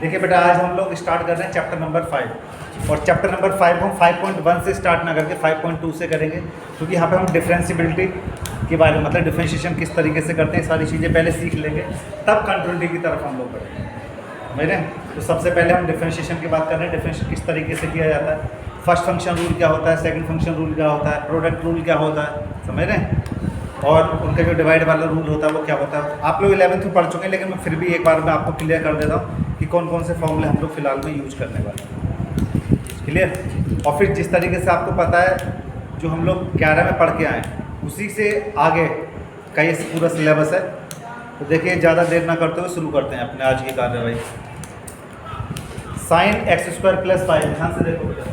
देखिए बेटा, आज हम लोग स्टार्ट कर रहे हैं चैप्टर नंबर 5 और चैप्टर नंबर 5 हम 5.1 से स्टार्ट ना करके 5.2 से करेंगे, क्योंकि यहाँ पे हम डिफरेंशिएबिलिटी के बारे में मतलब डिफरेंशिएशन किस तरीके से करते हैं सारी चीज़ें पहले सीख लेंगे, तब कंट्रोलिटी की तरफ हम लोग बढ़ेंगे। समझ रहे हैं? तो सबसे पहले हम डिफरेंशिएशन की बात कर रहे हैं। डिफरेंशिएशन किस तरीके से किया जाता है, फर्स्ट फंक्शन रूल क्या होता है, सेकंड फंक्शन रूल क्या होता है, प्रोडक्ट रूल क्या होता है, समझ रहे हैं, और उनका जो डिवाइड वाला रूल होता है वो क्या होता है। आप लोग 11th में पढ़ चुके हैं, लेकिन मैं फिर भी एक बार मैं आपको क्लियर कर देता हूँ कि कौन कौन से फॉर्मूले हम लोग फिलहाल में यूज करने वाले हैं। क्लियर? और फिर जिस तरीके से आपको पता है जो हम लोग 11 में पढ़ के आए उसी से आगे का ये पूरा सिलेबस है। तो देखिए, ज़्यादा देर ना करते हुए शुरू करते हैं अपने आज की कार्यवाही। साइन x² + 5, ध्यान से देखो बेटा।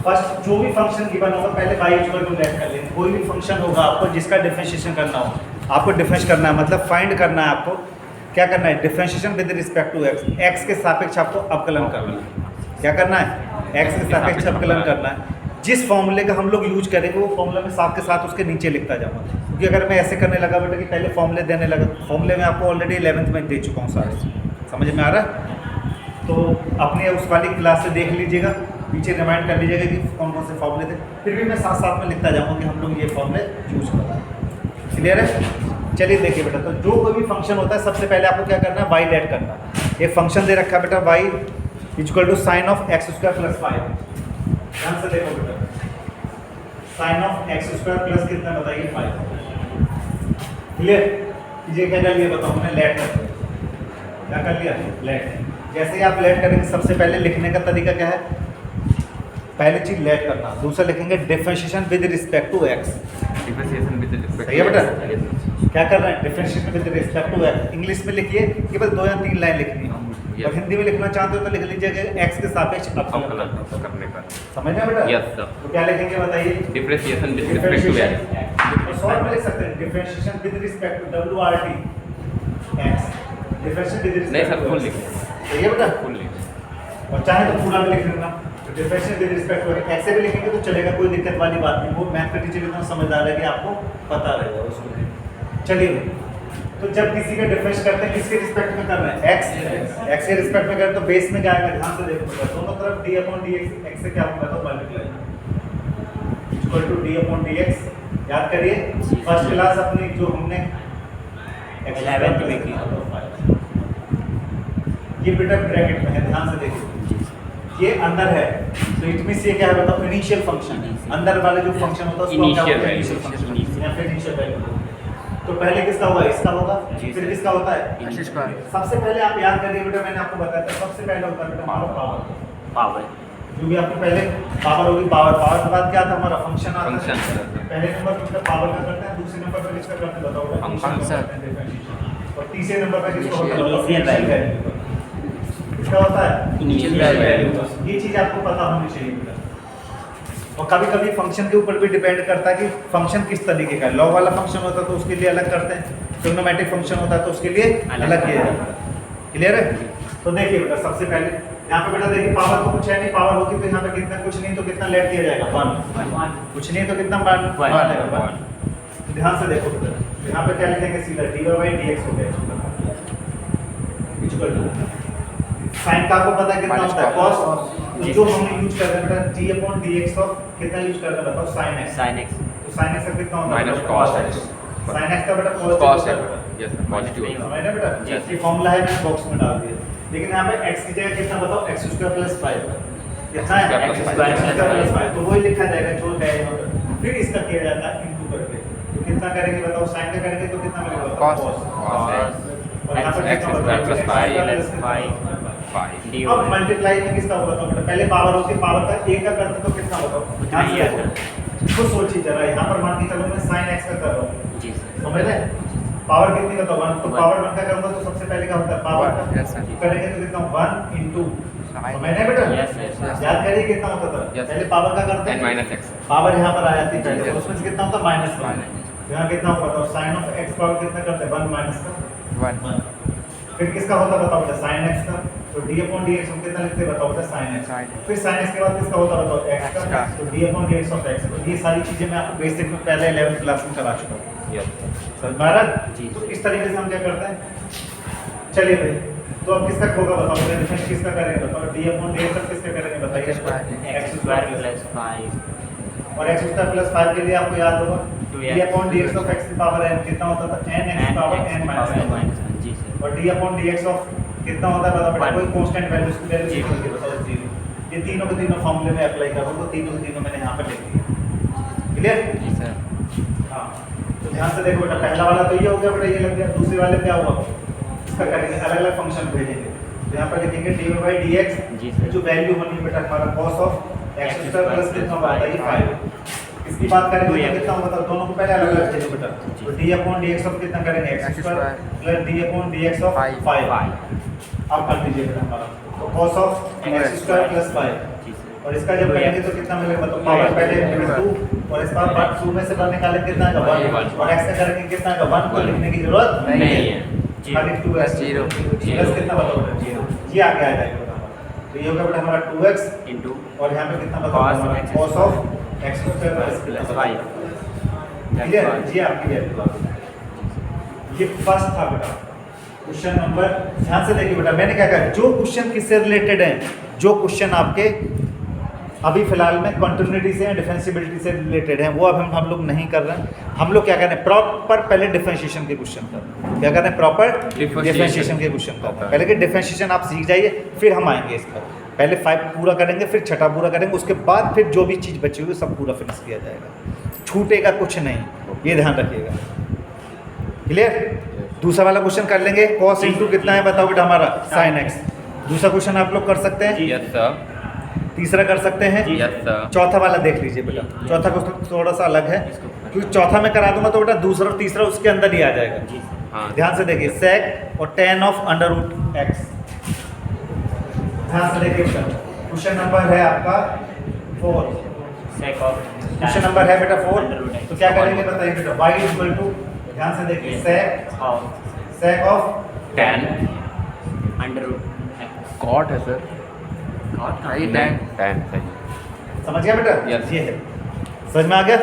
फर्स्ट जो भी फंक्शन गिवन होगा पहले y इक्वल टू लेट कर लेंगे। कोई भी फंक्शन होगा आपको जिसका डिफरेंशिएशन करना हो, आपको डिफरेंस करना है, मतलब फाइंड करना है। आपको क्या करना है? Differentiation with respect to x के सापेक्ष आपको अवकलन करना है। क्या करना है? x के सापेक्ष अवकलन करना है। जिस फॉर्मूले का हम लोग यूज करेंगे वो फॉर्मूला में साथ के साथ उसके नीचे लिखता जाऊँगा, क्योंकि अगर मैं ऐसे करने लगा बेटा कि पहले फॉर्मूले देने लगा, फॉर्मूले में आपको ऑलरेडी 11th में दे चुका हूँ सारे, समझ में आ रहा है? तो अपने उस वाली क्लास से देख लीजिएगा, पीछे रिमाइंड कर लीजिएगा कि कौन कौन से फॉर्मूले थे, फिर भी मैं साथ साथ में लिखता जाऊँगा कि हम लोग ये फॉर्मूले यूज कर रहे हैं। क्लियर है? चलिए देखिए बेटा, तो जो कोई भी फंक्शन होता है सबसे पहले आपको क्या करना है? वाई लेट करना है। एक फंक्शन दे रखा है बेटा, y equal to sine of x² + 5। ध्यान से देखो बेटा, साइन ऑफ x² प्लस कितना बताइए? 5। क्लियर? ये क्या कर लिया बताओ, हमने लेट कर दिया। क्या कर लिया? लेट। जैसे ही आप लेट करेंगे, सबसे पहले लिखने का तरीका क्या है? पहली चीज लेट करना, दूसरा लिखेंगे differentiation with respect to x। Differentiation with respect, सही है बेटा? क्या कर रहे हैं? Differentiation with respect to x। English में लिखिए कि बस 2 या 3 लाइन लिखनी है, और हिंदी में लिखना चाहते हो तो लिख लीजिएगा x के सापेक्ष अवकलन करने का। समझ में बेटा? Yes sir. तो क्या लिखेंगे बताइए? Differentiation with respect to x। तो शॉर्ट में लिख सकते हैं differentiation with respect to WRT x। Differentiation with respect, नहीं सर, फुल लिखिए। सही है बेटा? फुल लिखिए, और चाहे तो पूरा भी लिख लेना। तो differentiation with respect to x से भी लिखेंगे तो चलेगा, कोई दिक्कत वाली बात नहीं। वो मैथ का टीचर इतना समझदार है कि आपको पता रहेगा उसको। चलिए, तो जब किसी का डिफरेंस करते हैं किसके रिस्पेक्ट में कर रहे हैं? x के रिस्पेक्ट में करें तो बेस में क्या आएगा? ध्यान से देखो, दोनों तरफ d/dx, x से क्या होगा तो मल्टीप्लाई इक्वल टू d/dx। याद करिए फर्स्ट क्लास अपनी जो हमने 11th में की, ये बेटा ब्रैकेट में है, ध्यान से देखिए, ये अंदर है तो इट मींस ये क्या है बताओ? Initial function. अंदर वाले जो फंक्शन होता है उसको इनिशियल वैल्यू, इनिशियल फंक्शन या फिर इनिशियल वैल्यू। तो पहले किसका होगा? इसका होगा, फिर किसका होता है? सबसे पहले आप याद करिए बेटा, मैंने आपको बताया था सबसे पहले होता है बेटा हमारा पावर। जो भी आपको पहले पावर होगी, पावर के बाद क्या आता है? हमारा फंक्शन आता है। पहले नंबर पर पावर का करते हैं, दूसरे नंबर पर किसका करते हैं बताओ? फंक्शन। और तीसरे नंबर पर किसका होता है? Initial value. क्या होता है? Initial value. ये चीज आपको पता होनी चाहिए बेटा। और कभी कभी फंक्शन के ऊपर भी डिपेंड करता है कि फंक्शन किस तरीके का है। लॉग वाला फंक्शन होता है तो उसके लिए अलग करते हैं, ट्रिग्नोमेट्रिक फंक्शन होता है तो उसके लिए अलग किया जाता है। क्लियर है? तो देखिए बेटा, सबसे पहले यहाँ पे बेटा देखिए, पावर तो कुछ है नहीं, पावर होती तो यहाँ पे कितना, कुछ नहीं तो कितना लेट दिया जाएगा? 1। कुछ नहीं तो कितना 1। ध्यान से देखो बेटा, यहाँ पे क्या लिखेंगे? सीधा dy/dx हो गया। साइन का आपको पता है कितना होता है? cos। जो हम यूज कर रहे हैं बेटा d/dx और कितना यूज कर रहे हैं बताओ? sin x। तो sin x का कितना होता है? Minus cos x। sin x का बेटा cos x, yes sir, positive होता समझ रहे बेटा? ये फॉर्मूला है, मैंने बॉक्स में डाल दिया। लेकिन यहाँ पे x की जगह कितना बताओ? x² + 5। कितना है? x² + 5। तो वही लिखा जाएगा जो है यहाँ पे। फिर इसका किया जाता है इनटू करके। तो कितना करेंगे बताओ? sin का करेंगे तो कितना मिलेगा? cos cos। और यहाँ पर x² + 5 अब मल्टीप्लाई में किसका होगा? तो पहले पावर होती है, पावर का a का करते तो कितना होगा? तो सोचिए जरा, यहाँ पर मान के चलो मैं sin x का कर रहा हूँ जी, समझ रहे? पावर कितनी का? 1। तो पावर 1 का करूँगा तो सबसे पहले क्या होता है? पावर का करेंगे तो कितना? 1 × समझ रहे बेटा? याद करिए कितना होता था? पहले पावर का करते हैं -x। पावर यहाँ पर आ जाती है पहले, तो उसमें कितना होता है? -1। यहाँ कितना होगा? तो sin of x पावर कितना करते हैं? 1 - 1। फिर किसका होता बताओ बेटा? sin x का। तो d/dx हम कितना लिखते हैं बताओ बेटा? sin x। फिर sin x के बाद किसका होता बताओ? x का। तो d/dx of x। तो ये सारी चीजें मैं आपको बेसिक में पहले 11th क्लास में करा चुका हूँ। समझ में आ रहा है? तो इस तरीके से हम क्या करते हैं। चलिए भाई, तो अब किसका होगा बताओ, डिफरेंस किसका करेंगे बताओ, डी अपॉन डी एक्स किसका करेंगे बताइए। एक्स स्क्वायर प्लस 5 और एक्स स्क्वायर प्लस 5 के लिए आपको याद होगा 2x D upon d x of x की पावर n कितना होता था, n x की पावर n माइनस जी सर। और D upon d x of कितना होता है बताओ बेटा, कोई कांस्टेंट वैल्यू उसकी वैल्यू जी। होती है बताओ 0। ये तीनों के तीनों फॉर्मूले में अप्लाई करो तो तीनों के तीनों मैंने यहाँ पर लिख दिया। क्लियर? जी सर। हाँ, तो ध्यान से देखो बेटा, पहला वाला तो ये हो गया बेटा, ये लग गया। दूसरे वाले क्या हुआ, इसका करेंगे अलग अलग फंक्शन भेजेंगे। तो यहाँ पर लिखेंगे डी बाई डी एक्स, जी सर। जो वैल्यू होनी बेटा हमारा cos of x square plus कितना होगा बताइए 5। इसकी बात करेंगे तो कितना होगा, तो दोनों को पहले अलग अलग भेजो बेटा। तो d upon d x of कितना करेंगे x square plus d upon d x of 5। अब कर दीजिए बेटा हमारा, तो cos of x square plus 5। जी सर। और इसका जब करेंगे तो कितना मिलेगा बताओ, पावर पहले 2 और इसका पार्ट 2 में से बाहर निकालेंगे कितना आएगा 1 और x का करेंगे कितना आएगा 1 को लिखने की जरूरत नहीं है। खाली 2x 0 प्लस कितना बताओ 0 ये आगे आ जाएगा बेटा हमारा। तो ये होगा बेटा हमारा 2x इनटू और यहाँ पे कितना बताओ cos of x square plus 5। Clear? जी आपकी वैल्यू आ गई। ये फर्स्ट था बेटा क्वेश्चन नंबर। ध्यान से देखिए बेटा, मैंने क्या कहा, जो क्वेश्चन किससे रिलेटेड है, जो क्वेश्चन आपके अभी फिलहाल में कंटिन्यूटी से या डिफरेंशिएबिलिटी से रिलेटेड है, वो अब हम लोग नहीं कर रहे हैं। हम लोग क्या कर रहे हैं, प्रॉपर पहले डिफरेंशिएशन के क्वेश्चन कर रहे हैं। क्या कर रहे हैं, प्रॉपर डिफरेंशिएशन के क्वेश्चन कर रहे हैं। पहले के डिफरेंशिएशन आप सीख जाइए, फिर हम आएंगे इस पर। पहले 5 पूरा करेंगे, फिर छठा पूरा करेंगे, उसके बाद फिर जो भी चीज़ बची हुई सब पूरा फिनिश किया जाएगा, छूटेगा कुछ नहीं, ये ध्यान रखिएगा। क्लियर? दूसरा वाला क्वेश्चन कर लेंगे, cos इंटू कितना है बताओ बेटा हमारा sin x। दूसरा क्वेश्चन आप लोग कर सकते हैं, यस सर। तीसरा कर सकते हैं, यस सर। चौथा वाला देख लीजिए बेटा। चौथा क्वेश्चन थोड़ा सा अलग है, क्योंकि चौथा में करा दूंगा तो बेटा दूसरा और तीसरा उसके अंदर ही आ जाएगा। हाँ। ध्यान से देखिए, sec और tan of under root x. ध्यान से देखिए बेटा, क्वेश्चन नंबर है आपका 4। सेक ऑफ क्वेश्चन नंबर है बेटा 4। तो क्या करेंगे बताइए बेटा, y इक्वल टू, ध्यान से देखिए, sec of tan under root cot है सर, ये tan सही। समझ गया बेटा? Yes. ये है, समझ में आ गया?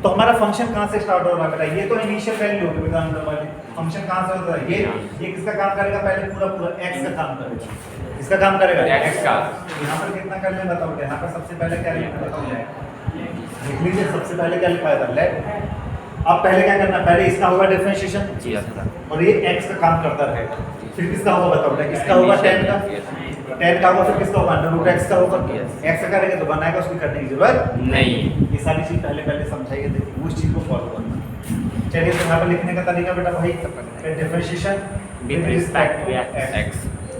तो हमारा फंक्शन कहाँ से स्टार्ट हो रहा है बेटा, ये तो इनिशियल वैल्यू होगी बेटा अंदर वाली। फंक्शन कहाँ से होता है, ये किसका काम करेगा, पहले पूरा x का काम करेगा। इसका काम करेगा x का। यहाँ पर कितना कर लें बताओ, यहाँ पर सबसे पहले क्या लिखना बताओ, लेट। लिख लीजिए, सबसे पहले क्या लिखा था, लेट। अब पहले क्या करना, पहले इसका होगा डिफरेंशिएशन जी सर। और ये x का काम करता रहेगा। फिर किसका होगा बताओ बेटा, किसका होगा tan का, tan का होगा, फिर किसका होगा अंडर रूट x का होगा। x का करेंगे तो बनाएगा, उसकी करने की जरूरत नहीं। ये सारी चीज पहले समझाइए, देखिए उस चीज को फॉलो करना। चलिए, तो यहाँ पर लिखने का तरीका बेटा वही differentiation with respect to x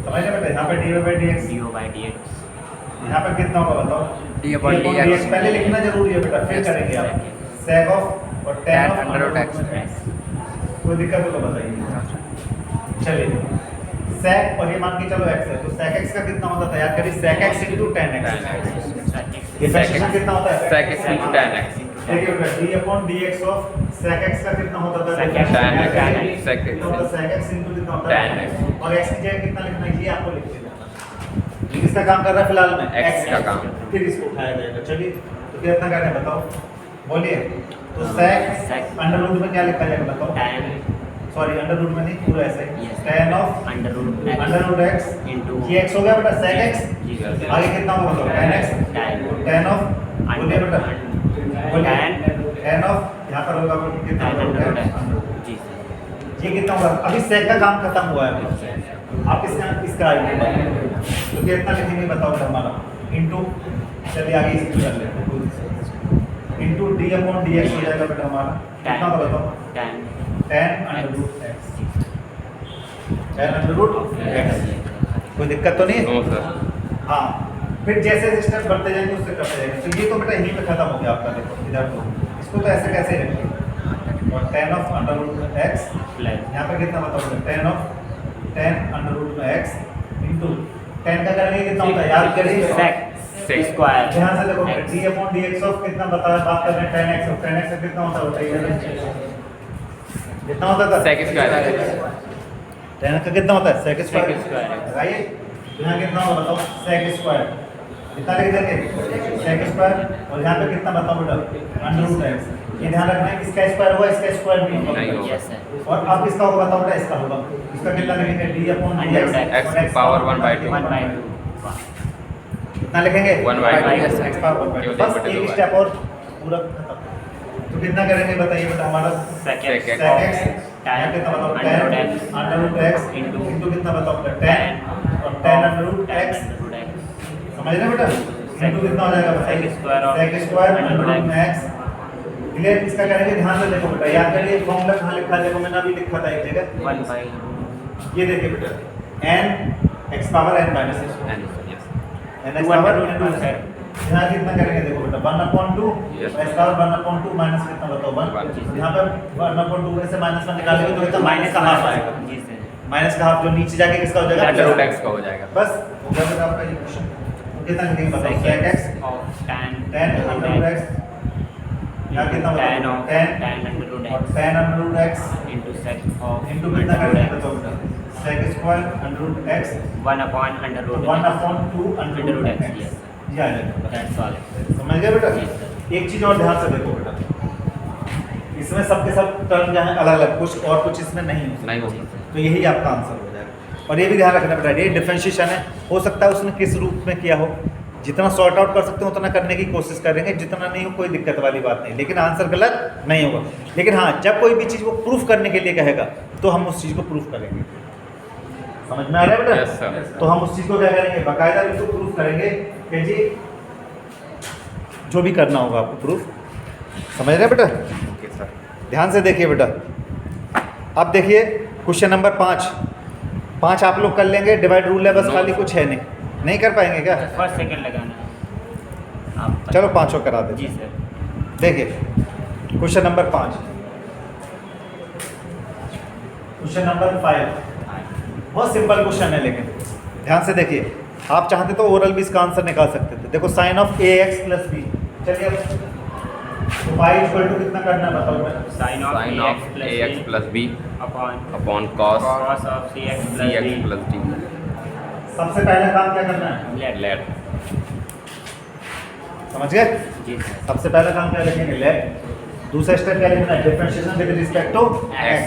समझ गए बेटा। यहाँ पर dy by dx, dy by dx यहाँ पर कितना होगा बताओ, डी अपॉन डी एक्स पहले लिखना जरूरी है बेटा, फिर करेंगे आप sec ऑफ और tan of under root x. कोई दिक्कत हो तो बताइए। चलिए, sec और ये मान के चलो x है, तो sec x का कितना होता था, याद करिए, sec x into tan x। Differentiation कितना होता है, sec x into tan x देखिए बेटा, d upon dx of sec x का कितना होता था, Sec x, tan x, sec x। कितना होता है, sec x into कितना होता है, tan x। और x की जगह कितना लिखना है, ये आपको लिख देना। किसका काम कर रहा है फिलहाल में, x का काम। फिर इसको उठाया जाएगा। चलिए, तो कितना करना है बताओ, बोलिए। तो sec अंडर रूट में क्या लिखा जाएगा बताओ, tan सॉरी अंडर रूट में नहीं, पूरा ऐसे Yes. tan of under root x into ये x हो गया बेटा, sec x। जी सर। आगे कितना होगा बताओ, tan x tan ऑफ, बोलिए बेटा, बोलिए tan ऑफ, यहाँ पर होगा कितना tan होगा, अंडर tan रूट जी सर। ये कितना होगा, अभी sec का काम खत्म हुआ है अभी। आप इसका आइए तो कितना लिखेंगे बताओ बेटा हमारा, इनटू, चलिए आगे इसको कर लेते हैं, इनटू d अपॉन dx हो जाएगा बेटा हमारा, कितना होगा बताओ, tan tan under root x, tan under root x। कोई दिक्कत तो नहीं है? No sir. हाँ, फिर जैसे स्टेप बढ़ते जाएंगे उससे करते जाएंगे। तो ये तो बेटा यहीं पे खत्म हो गया आपका, देखो इधर तो इसको तो ऐसे कैसे रखिए, और tan of under root x plus यहाँ पे कितना बताओ, tan of tan under root में x इनटू tan का करेंगे कितना होता है, याद करिए, sec स्क्वायर ध्यान से देखो, d अपॉन dx ऑफ कितना बताया, बात कर रहे हैं tan x of, tan x से कितना होता है बताइए, कितना होता था, sec स्क्वायर tan का कितना होता है, sec स्क्वायर sec स्क्वायर। लगाइए, यहाँ कितना होगा बताओ, sec स्क्वायर, कितना लिख देंगे, sec स्क्वायर, और यहाँ पे कितना बताओ बेटा, अंडर रूट x। ये ध्यान रखना है, इसका स्क्वायर होगा, इसका स्क्वायर नहीं नहीं होगा। होगा। Yes, sir. और अब इसका होगा, बताओ बेटा, इसका होगा, इसका कितना लिखेंगे, d upon dx, X power 1/2. 1/2 कितना लिखेंगे, 1/2, x पावर 1/2। क्यों बस नहीं एक बटे स्टेप और पूरा खत्म। तो कितना करेंगे बताइए बेटा, हमारा sec Sec x sec x, tan यहाँ कितना बताओ, under tan x under root x into into कितना बताओ बेटा, tan और tan under root x, समझ रहे बेटा, into कितना हो जाएगा बताइए, sec square under root x। Clear, इसका करेंगे, ध्यान से देखो बेटा, याद करिए फॉर्मूला कहाँ लिखा है, देखो मैंने अभी लिखा था एक जगह, 1/2 ये देखिए बेटा, n x power n minus n and yes n x power n minus यहाँ कितना करेंगे देखो बेटा, 1/2 Yes. x पावर 1/2 माइनस कितना बताओ 1, One. यहाँ पर 1/2 में से माइनस 1 निकालेंगे तो कितना माइनस का हाफ आएगा, जी सर माइनस का हाफ जो नीचे जाके किसका हो जाएगा, Under root x का हो जाएगा। बस हो गया बेटा आपका ये क्वेश्चन। तो कितना लिखेंगे बताओ, sec x of tan tan under root x, यहाँ कितना tan बताओ, of tan tan under root और x tan under root x into sec of into under कितना root करेंगे x बताओ बेटा, sec square under root x 1 under root 1/2 under root x, yes ये आ जाएगा। that's all समझ गए बेटा। Yes, sir. एक चीज और ध्यान से देखो बेटा, इसमें सबके सब टर्म जो है अलग अलग, कुछ और कुछ इसमें नहीं हो नहीं जी होगा। सर तो यही आपका आंसर हो जाएगा। और ये भी ध्यान रखना बेटा, ये डिफरेंशिएशन है, हो सकता है उसने किस रूप में किया हो, जितना सॉर्ट आउट कर सकते हो उतना करने की कोशिश करेंगे, जितना नहीं हो कोई दिक्कत वाली बात नहीं, लेकिन आंसर गलत नहीं होगा। लेकिन हाँ, जब कोई भी चीज़ वो प्रूफ करने के लिए कहेगा तो हम उस चीज़ को प्रूफ करेंगे। समझ में आ रहा है बेटा? Yes, sir. तो हम उस चीज़ को क्या करेंगे, बाकायदा इसको प्रूफ करेंगे कि जी जो भी करना होगा आपको प्रूफ। समझ रहे हैं बेटा? Okay sir. ध्यान से देखिए बेटा, अब देखिए क्वेश्चन नंबर 5 आप लोग कर लेंगे, डिवाइड रूल है बस, No. खाली कुछ है नहीं कर पाएंगे क्या? फर्स्ट सेकंड लगाना आप चलो 5 करा दे। जी सर देखिए क्वेश्चन नंबर 5, क्वेश्चन नंबर 5 बहुत सिंपल क्वेश्चन है, लेकिन ध्यान से देखिए, आप चाहते तो ओरल भी इसका आंसर निकाल सकते थे। देखो sine of a x plus b, चलिए तो y इक्वल टू कितना करना है बताओ बेटा, sin of Sin of ax plus b upon cos cos of cx cx plus plus d सबसे पहला काम क्या करना है, d let समझ गए? जी सर सबसे पहला काम क्या लिखेंगे, लेट। दूसरा स्टेप क्या लिखना है, differentiation with respect to x।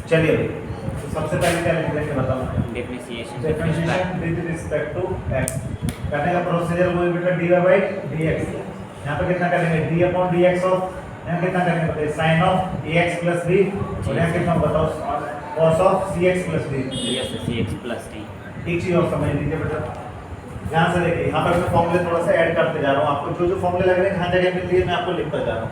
चलिए तो सबसे पहले क्या लिख देंगे बताओ, differentiation differentiation with respect to x करने का प्रोसीजर वही बेटा, dy बाई dx। यहाँ पे कितना करेंगे, d अपॉन dx ऑफ, यहाँ कितना करेंगे बताइए, sine of ax plus b, और यहाँ कितना बताओ, cos of cx plus b। yes cx plus d एक चीज और समझ लीजिए बेटा, ध्यान से देखिए, यहाँ पर मैं फॉर्मूले थोड़ा सा ऐड करते जा रहा हूँ, आपको जो फॉर्मूले लग रहे हैं जहाँ जगह मिल रही है मैं आपको लिखता जा रहा हूँ।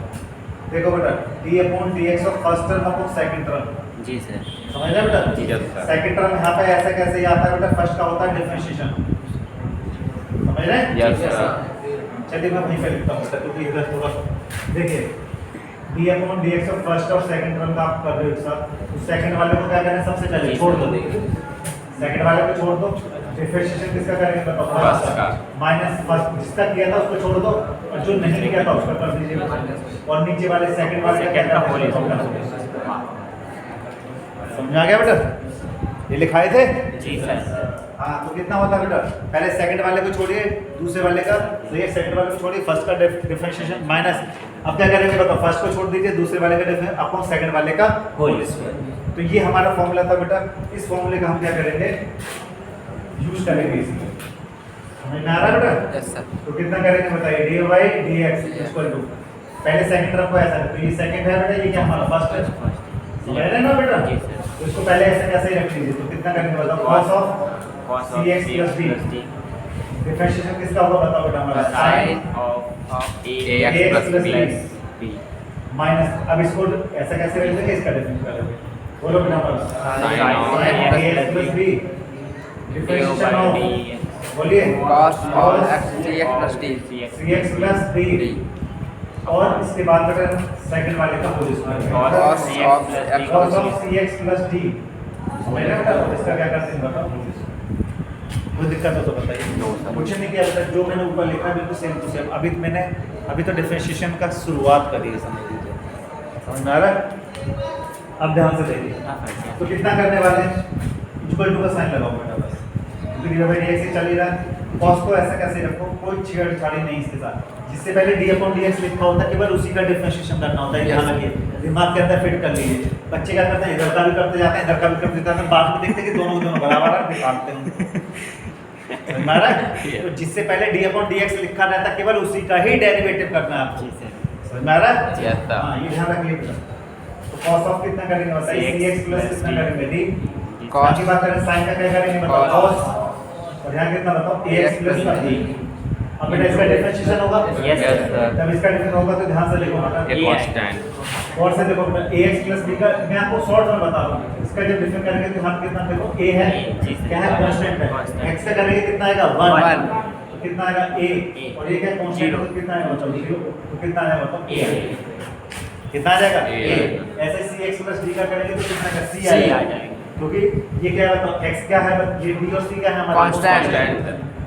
देखो बेटा, d upon dx of first term upon second term, जी सर समझ रहे बेटा? जी सर। सेकंड टर्म यहाँ पे ऐसा कैसे ही आता है बेटा, फर्स्ट का होता है डिफरेंशिएशन, समझ रहे हैं? Yes, sir. चलिए मैं वहीं पे लिखता हूँ क्योंकि इधर थोड़ा देखिए, d upon dx of first और सेकंड टर्म का आप कर रहे हो एक साथ, तो सेकंड वाले को क्या करना है, सबसे पहले छोड़ दो, सेकंड वाले को छोड़ दो, डिफरेंशिएशन किसका करेंगे बताओ, फर्स्ट का। माइनस फर्स्ट जिसका किया था उसको छोड़ दो, और जो नहीं किया था उसका कर दीजिए, और नीचे वाले सेकंड वाले का क्या सेकंड का करना है, होल उसको कर दो। समझ आ गया बेटा? ये लिखाए थे? जी सर हाँ, तो कितना होता है बेटा, पहले सेकंड वाले को छोड़िए, दूसरे वाले का, तो ये सेकंड वाले को छोड़िए, फर्स्ट का डिफरेंशिएशन माइनस, अब क्या करेंगे बताओ, फर्स्ट को छोड़ दीजिए, दूसरे वाले का डिफरेंस अपॉन सेकंड वाले का होल स्क्वायर। तो ये हमारा फॉर्मूला था बेटा, इस फॉर्मूले का हम क्या करेंगे, यूज करेंगे इसमें। समझ में आ रहा है बेटा? Yes sir. तो कितना करेंगे बताइए, dy by dx equal to, पहले सेकंड टर्म को ऐसा, तो ये सेकंड है बेटा, ये क्या हमारा फर्स्ट है, समझ रहे हैं ना बेटा? जी सर तो इसको पहले ऐसे कैसे ही रख लीजिए, तो कितना करेंगे बताओ, cos of cos of cx cx plus plus d, d differentiation किसका होगा बताओ बेटा, हमारा Sin sin of ax ax plus plus b minus, अब इसको ऐसा कैसे रख देंगे, इसका डिफरेंस करेंगे, बोलो बेटा हमारा Sin of ax plus b, differentiation of, बोलिए cos of x cx plus d cx plus d, और इसके बाद बेटा सेकंड वाले का whole square, cos of x cos plus of d cx plus d, समझ रहे हैं बेटा? इसका क्या करते हैं बताओ, कोई दिक्कत हो तो बताइए। कुछ नहीं किया बेटा, जो मैंने ऊपर लिखा है बिल्कुल सेम टू सेम, अभी तो डिफरेंशिएशन का शुरुआत करी है, समझ लीजिए, समझ में आ रहा है? अब ध्यान से देखिए, तो कितना करने वाले हैं, इक्वल टू का साइन लगाओ बेटा, बस dx से चल ही रहा है। cos को ऐसा कैसे रखो, कोई छेड़छाड़ी नहीं इसके साथ। जिससे पहले d/dx लिखा होता है केवल उसी का डिफरेंशिएशन करना होता है, ध्यान रखिए, दिमाग के अंदर फिट कर लीजिए। बच्चे क्या करते हैं, इधर का भी करते जाते हैं, इधर का भी करते जाते हैं, बाद में देखते हैं कि दोनों दोनों बराबर है, निकालते हैं। समझ में आ रहा है? तो जिससे पहले d/dx लिखा रहता है केवल उसी का ही डेरिवेटिव करना है आपको। जी सर। समझ में आ रहा है? Yes, sir. हाँ, ये ध्यान रखिए बेटा। तो cos ऑफ कितना करेंगे बताइए, cx प्लस कितना करेंगे d। Cos. बाकी बात करें sin का क्या करेंगे बताओ, Cos. cos। और यहाँ कितना बताओ ax प्लस का d। अब बेटा इसका डिफरेंशिएशन होगा, Yes, sir. जब इसका डिफरेंस होगा तो ध्यान से देखो बेटा, A constant. और से देखो बेटा ax प्लस b का मैं आपको शॉर्ट में बता रहा हूँ। इसका जब डिफरेंस करेंगे तो यहाँ कितना देखो a है, जी सर। क्या है कांस्टेंट है, Constant. x का करेंगे कितना आएगा 1, One. तो कितना आएगा a, और ये क्या कांस्टेंट है तो कितना आएगा बताओ 0, तो कितना आएगा बताओ a, कितना आ जाएगा A. ऐसे cx प्लस d का करेंगे तो कितना आएगा c C आ आएगा, जाएगा। क्योंकि ये क्या है बताओ x क्या है, ये d और c क्या है हमारा Constant.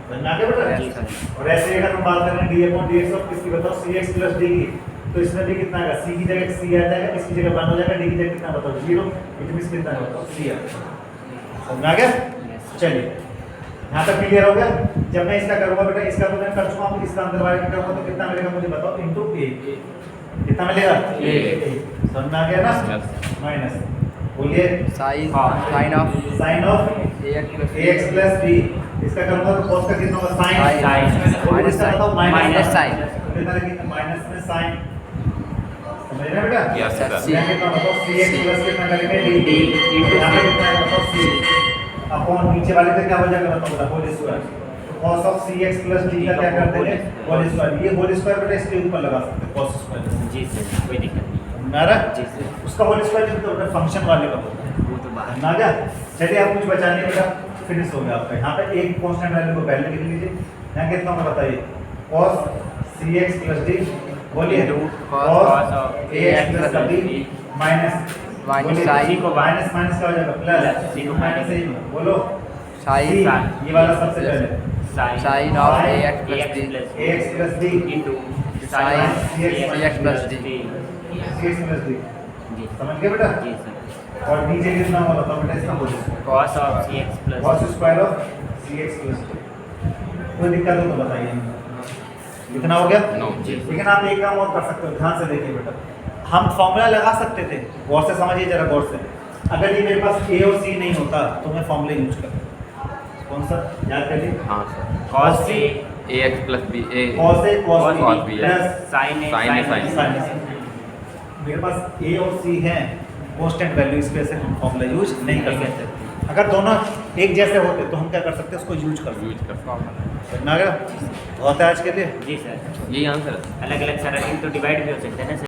समझ आ गया बेटा? जी सर। और ऐसे अगर हम बात करें d/dx ऑफ किसकी बताओ cx प्लस d की, तो इसमें भी कितना आएगा, c की जगह c आ जाएगा, इसकी जगह 1 हो जाएगा, d की जगह कितना बताओ 0, इट मींस कितना है बताओ c आ जाएगा। समझ आ गया? चलिए यहाँ तक क्लियर हो गया। जब मैं इसका करूंगा बेटा, इसका तो मैं कर चुका हूँ, इसका अंदर वाले करूंगा तो कितना मिलेगा मुझे बताओ, इनटू a, कितना मिलेगा A. समझ में आ गया ना? Yes. माइनस बोलिए Sin हाँ. sin of sine of ax plus b, इसका करूंगा तो cos का कितना होगा sin, Sin. और इसका बताओ Minus sin. कितना लगेगा माइनस में sin, समझ रहे हैं बेटा? Yes, sir. यहाँ कितना बताओ cx प्लस कितना करेंगे d, into यहाँ पे कितना है बताओ c, अपॉन नीचे वाले का क्या हो जाएगा बताओ बेटा, होल स्क्वायर। तो cos of cx plus d का क्या कर देंगे होल स्क्वायर, ये होल स्क्वायर बेटा इसके ऊपर लगा सकते हैं cos स्क्वायर, जी सर, कोई दिक्कत नहीं। समझ आ रहा है? जी सर। उसका होल स्क्वायर जो होता है फंक्शन वाले का होता है, वो तो बाहर। समझ आ गया? चलिए आप कुछ बचा नहीं बेटा, फिनिश हो गया आपका। यहाँ पे एक कांस्टेंट वैल्यू को पहले लिख लीजिए, यहाँ कितना होगा बताइए, cos cx प्लस d, बोलिए cos ax plus d minus Minus बोलिए, sin. c को माइनस माइनस क्या हो जाएगा प्लस, C को माइनस ही बोलो sin C, ये वाला सबसे पहले sin of ax plus d ax plus d into sin cx plus d. cx plus d, जी समझ गए बेटा? जी सर। और नीचे कितना होगा बताओ बेटा, इसका बोलिए cos of cx plus cos square of cx plus d। कोई दिक्कत हो तो बताइए, इतना हो गया? No. लेकिन आप एक काम और कर सकते हो, ध्यान से देखिए बेटा, हम फॉर्मूला लगा सकते थे, गौर से समझिए जरा गौर से। अगर ये मेरे पास a और c नहीं होता तो मैं फॉर्मूला यूज करता, कौन सा याद करिए, हाँ sir cos a ax plus b a cos a cos b cos b, plus sin a sin a, sin sin a। sin। मेरे पास a और c है कांस्टेंट वैल्यू, इस वजह से हम फॉर्मूला यूज नहीं कर सकते। अगर दोनों एक जैसे होते तो हम क्या कर सकते, उसको यूज कर यूज कर सकते। बहुत है आज के लिए। जी सर। यही आंसर है। अलग अलग सर तो डिवाइड भी हो सकते हैं ना सर।